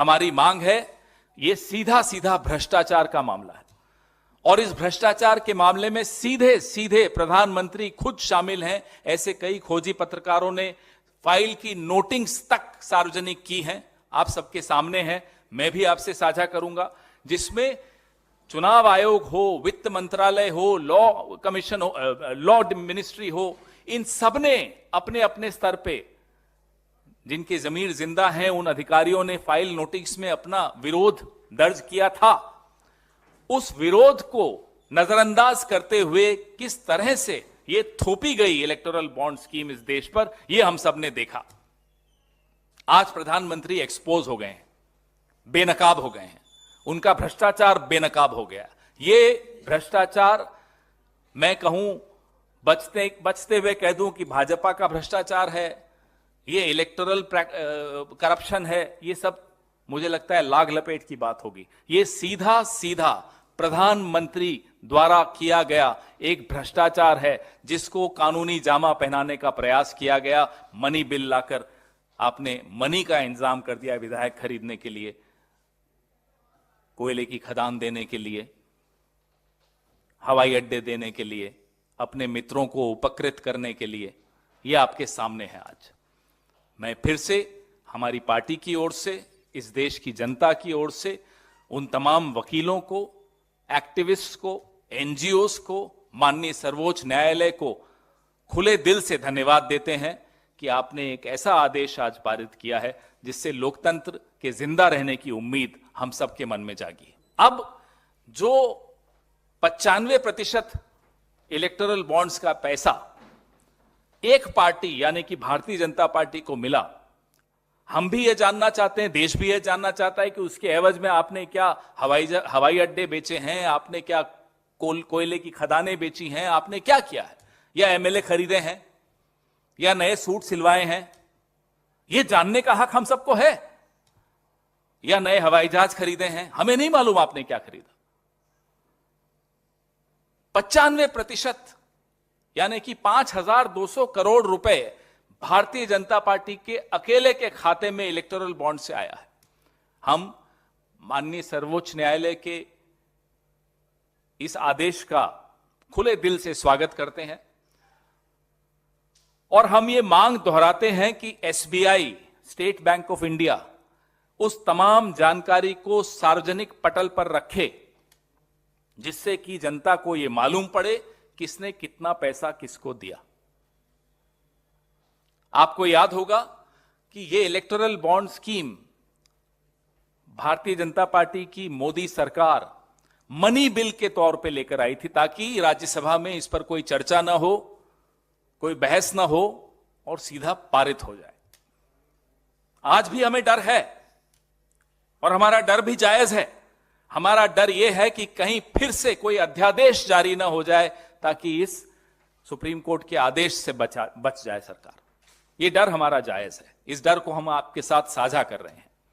हमारी मांग है, ये सीधा सीधा भ्रष्टाचार का मामला है और इस भ्रष्टाचार के मामले में सीधे सीधे प्रधानमंत्री खुद शामिल हैं। ऐसे कई खोजी पत्रकारों ने फाइल की नोटिंग्स तक सार्वजनिक की हैं, आप सबके सामने हैं, मैं भी आपसे साझा करूंगा, जिसमें चुनाव आयोग हो, वित्त मंत्रालय हो, लॉ कमीशन हो, लॉ मिनिस्ट्री हो, इन सबने अपने अपने स्तर पे जिनके जमीर जिंदा हैं उन अधिकारियों ने फाइल नोटिस में अपना विरोध दर्ज किया था। उस विरोध को नजरअंदाज करते हुए किस तरह से ये थोपी गई इलेक्टोरल बॉन्ड स्कीम इस देश पर, ये हम सब ने देखा। आज प्रधानमंत्री एक्सपोज हो गए हैं, बेनकाब हो गए हैं, उनका भ्रष्टाचार बेनकाब हो गया। ये भ्रष्टाचार मैं कहूं, बचते हुए कह दूं कि भाजपा का भ्रष्टाचार है, ये इलेक्टोरल करप्शन है, ये सब मुझे लगता है लाग लपेट की बात होगी। ये सीधा सीधा प्रधानमंत्री द्वारा किया गया एक भ्रष्टाचार है, जिसको कानूनी जामा पहनाने का प्रयास किया गया। मनी बिल लाकर आपने मनी का इंतजाम कर दिया विधायक खरीदने के लिए, कोयले की खदान देने के लिए, हवाई अड्डे देने के लिए, अपने मित्रों को उपकृत करने के लिए। यह आपके सामने है। आज मैं फिर से हमारी पार्टी की ओर से, इस देश की जनता की ओर से उन तमाम वकीलों को, एक्टिविस्ट को, एनजीओस को, माननीय सर्वोच्च न्यायालय को खुले दिल से धन्यवाद देते हैं कि आपने एक ऐसा आदेश आज पारित किया है जिससे लोकतंत्र के जिंदा रहने की उम्मीद हम सबके मन में जागी। अब जो 95% इलेक्टोरल बॉन्ड्स का पैसा एक पार्टी यानी कि भारतीय जनता पार्टी को मिला, हम भी ये जानना चाहते हैं, देश भी ये जानना चाहता है कि उसके एवज में आपने क्या हवाई अड्डे बेचे हैं, आपने क्या कोयले की खदानें बेची हैं, आपने क्या किया है, या एमएलए खरीदे हैं, या नए सूट सिलवाए हैं। ये जानने का हक हम सबको है। या नए हवाई जहाज खरीदे हैं, हमें नहीं मालूम आपने क्या खरीदा। 95% यानी कि 5,200 करोड़ रुपए भारतीय जनता पार्टी के अकेले के खाते में इलेक्टोरल बॉन्ड से आया है। हम माननीय सर्वोच्च न्यायालय के इस आदेश का खुले दिल से स्वागत करते हैं और हम ये मांग दोहराते हैं कि SBI, state bank of India, उस तमाम जानकारी को सार्वजनिक पटल पर रखे जिससे कि जनता को यह मालूम पड़े किसने कितना पैसा किसको दिया। आपको याद होगा कि यह electoral bond scheme Bharatiya Janata party की मोदी सरकार मनी बिल के तौर पे लेकर आई थी ताकि राज्यसभा में इस पर कोई चर्चा ना हो, कोई बहस ना हो और सीधा पारित हो जाए। आज भी हमें डर है और हमारा डर भी जायज है। हमारा डर यह है कि कहीं फिर से कोई अध्यादेश जारी ना हो जाए ताकि इस सुप्रीम कोर्ट के आदेश से बच जाए सरकार। यह डर हमारा जायज है। इस डर को हम आपके साथ साझा कर रहे हैं।